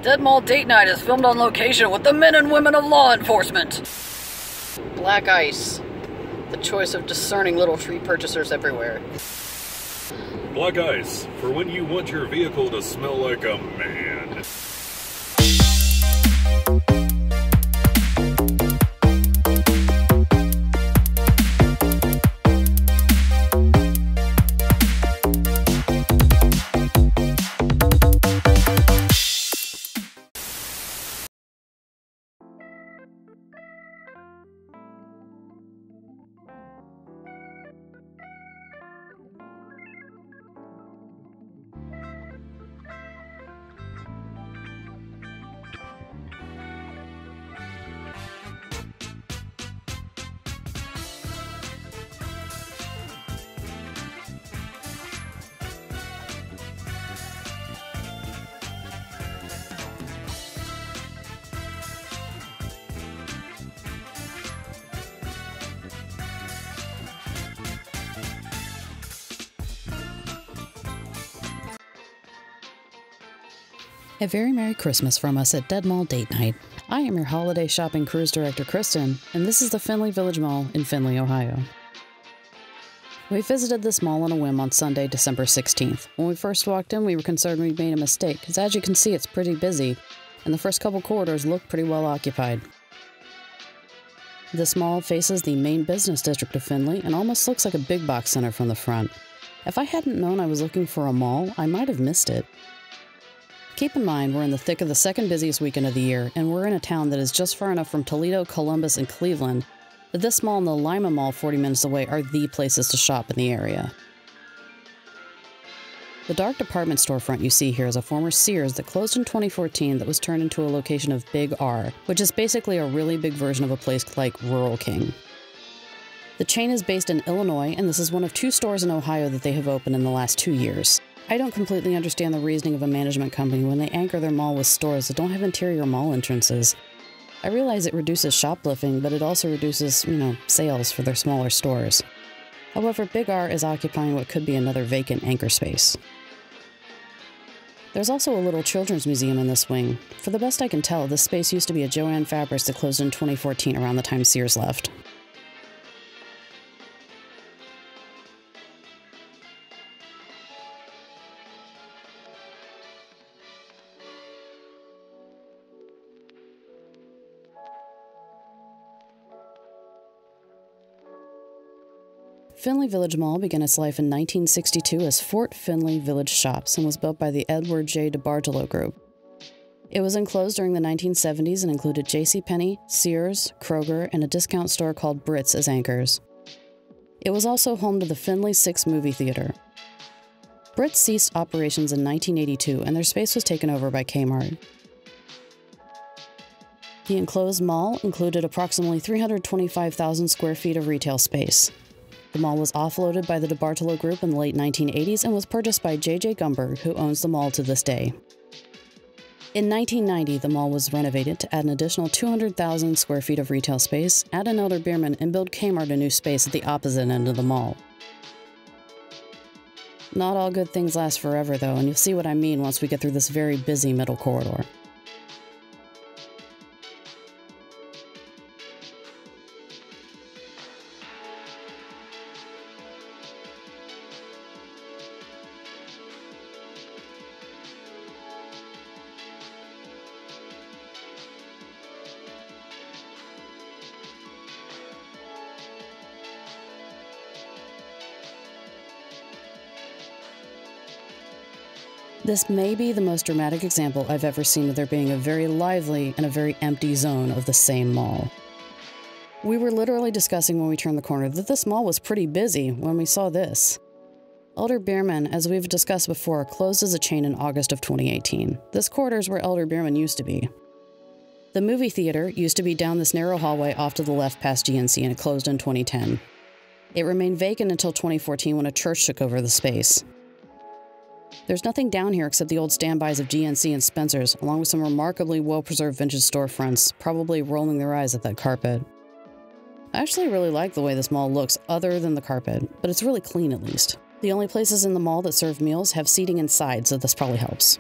Dead Mall Date Night is filmed on location with the men and women of law enforcement. Black ice. The choice of discerning little tree purchasers everywhere. Black ice, for when you want your vehicle to smell like a man. A very Merry Christmas from us at Dead Mall Date Night. I am your holiday shopping cruise director, Kristen, and this is the Findlay Village Mall in Findlay, Ohio. We visited this mall on a whim on Sunday, December 16th. When we first walked in, we were concerned we'd made a mistake, because as you can see, it's pretty busy, and the first couple corridors look pretty well occupied. This mall faces the main business district of Findlay and almost looks like a big box center from the front. If I hadn't known I was looking for a mall, I might have missed it. Keep in mind, we're in the thick of the second busiest weekend of the year, and we're in a town that is just far enough from Toledo, Columbus, and Cleveland that this mall and the Lima Mall 40 minutes away are the places to shop in the area. The dark department storefront you see here is a former Sears that closed in 2014 that was turned into a location of Big R, which is basically a really big version of a place like Rural King. The chain is based in Illinois, and this is one of 2 stores in Ohio that they have opened in the last 2 years. I don't completely understand the reasoning of a management company when they anchor their mall with stores that don't have interior mall entrances. I realize it reduces shoplifting, but it also reduces, sales for their smaller stores. However, Big R is occupying what could be another vacant anchor space. There's also a little children's museum in this wing. For the best I can tell, this space used to be a Joann Fabrics that closed in 2014 around the time Sears left. Findlay Village Mall began its life in 1962 as Fort Findlay Village Shops and was built by the Edward J. DeBartolo Group. It was enclosed during the 1970s and included JCPenney, Sears, Kroger, and a discount store called Brits as anchors. It was also home to the Findlay 6 movie theater. Brits ceased operations in 1982 and their space was taken over by Kmart. The enclosed mall included approximately 325,000 square feet of retail space. The mall was offloaded by the DeBartolo Group in the late 1980s and was purchased by J.J. Gumberg, who owns the mall to this day. In 1990, the mall was renovated to add an additional 200,000 square feet of retail space, add an Elder Beerman, and build Kmart a new space at the opposite end of the mall. Not all good things last forever, though, and you'll see what I mean once we get through this very busy middle corridor. This may be the most dramatic example I've ever seen of there being a very lively and a very empty zone of the same mall. We were literally discussing when we turned the corner that this mall was pretty busy when we saw this. Elder Beerman, as we've discussed before, closed as a chain in August of 2018. This corridor is where Elder Beerman used to be. The movie theater used to be down this narrow hallway off to the left past GNC, and it closed in 2010. It remained vacant until 2014 when a church took over the space. There's nothing down here except the old standbys of GNC and Spencer's, along with some remarkably well-preserved vintage storefronts, probably rolling their eyes at that carpet. I actually really like the way this mall looks other than the carpet, but it's really clean at least. The only places in the mall that serve meals have seating inside, so this probably helps.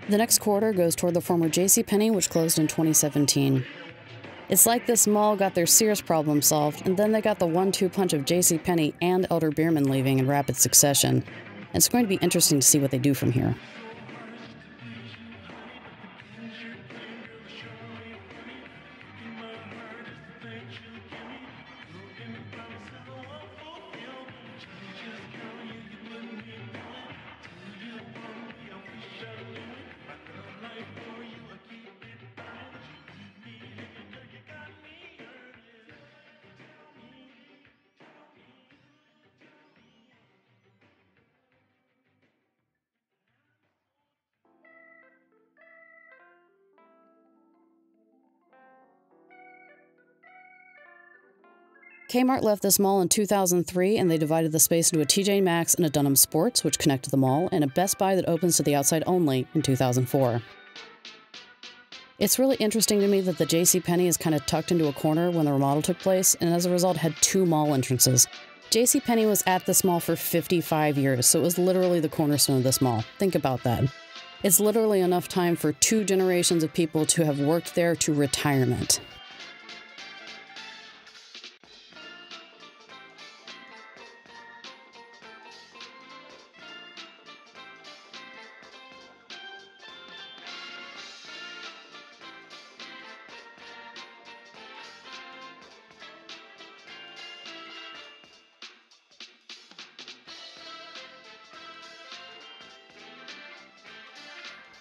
The next quarter goes toward the former JCPenney, which closed in 2017. It's like this mall got their Sears problem solved, and then they got the 1-2 punch of JCPenney and Elder Beerman leaving in rapid succession. And it's going to be interesting to see what they do from here. Kmart left this mall in 2003, and they divided the space into a TJ Maxx and a Dunham Sports, which connect to the mall, and a Best Buy that opens to the outside only in 2004. It's really interesting to me that the JCPenney is kind of tucked into a corner when the remodel took place, and as a result had 2 mall entrances. JCPenney was at this mall for 55 years, so it was literally the cornerstone of this mall. Think about that. It's literally enough time for 2 generations of people to have worked there to retirement.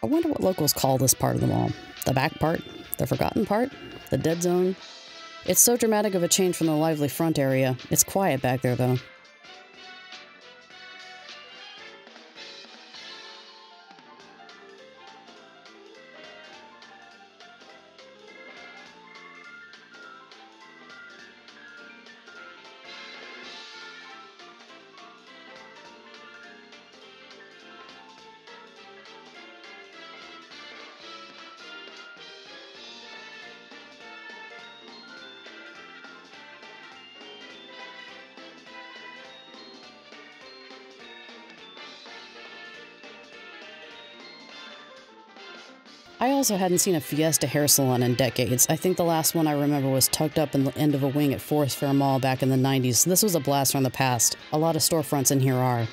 I wonder what locals call this part of the mall. The back part? The forgotten part? The dead zone? It's so dramatic of a change from the lively front area. It's quiet back there, though. I also hadn't seen a Fiesta hair salon in decades. I think the last one I remember was tucked up in the end of a wing at Forest Fair Mall back in the 90s. This was a blast from the past. A lot of storefronts in here are.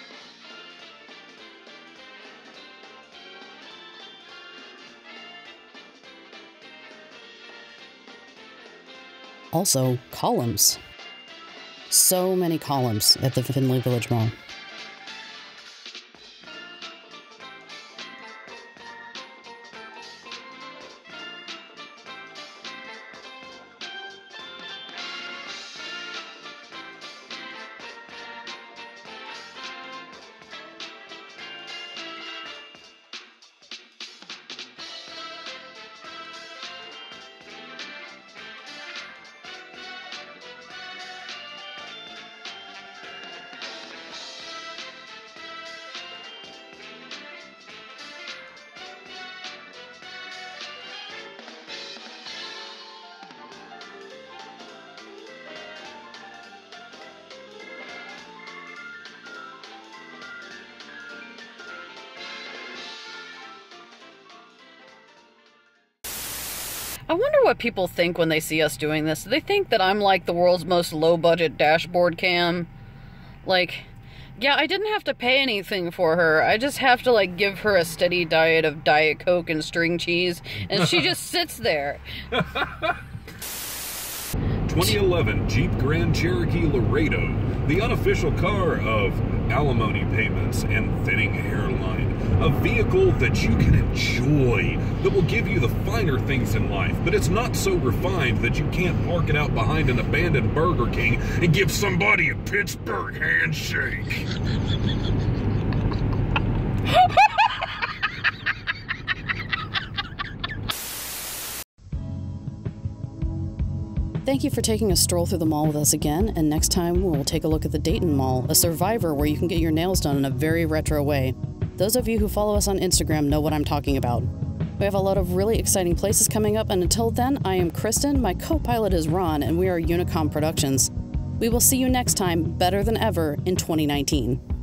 Also, columns. So many columns at the Findlay Village Mall. I wonder what people think when they see us doing this. Do they think that I'm like the world's most low-budget dashboard cam? Like, yeah, I didn't have to pay anything for her. I just have to, like, give her a steady diet of Diet Coke and string cheese, and she just sits there. 2011 Jeep Grand Cherokee Laredo, the unofficial car of alimony payments and thinning hairline. A vehicle that you can enjoy, that will give you the finer things in life, but it's not so refined that you can't park it out behind an abandoned Burger King and give somebody a Pittsburgh handshake. Thank you for taking a stroll through the mall with us again, and next time we'll take a look at the Dayton Mall, a survivor where you can get your nails done in a very retro way. Those of you who follow us on Instagram know what I'm talking about. We have a lot of really exciting places coming up, and until then, I am Kristen, my co-pilot is Ron, and we are UNICOMM Productions. We will see you next time, better than ever, in 2019.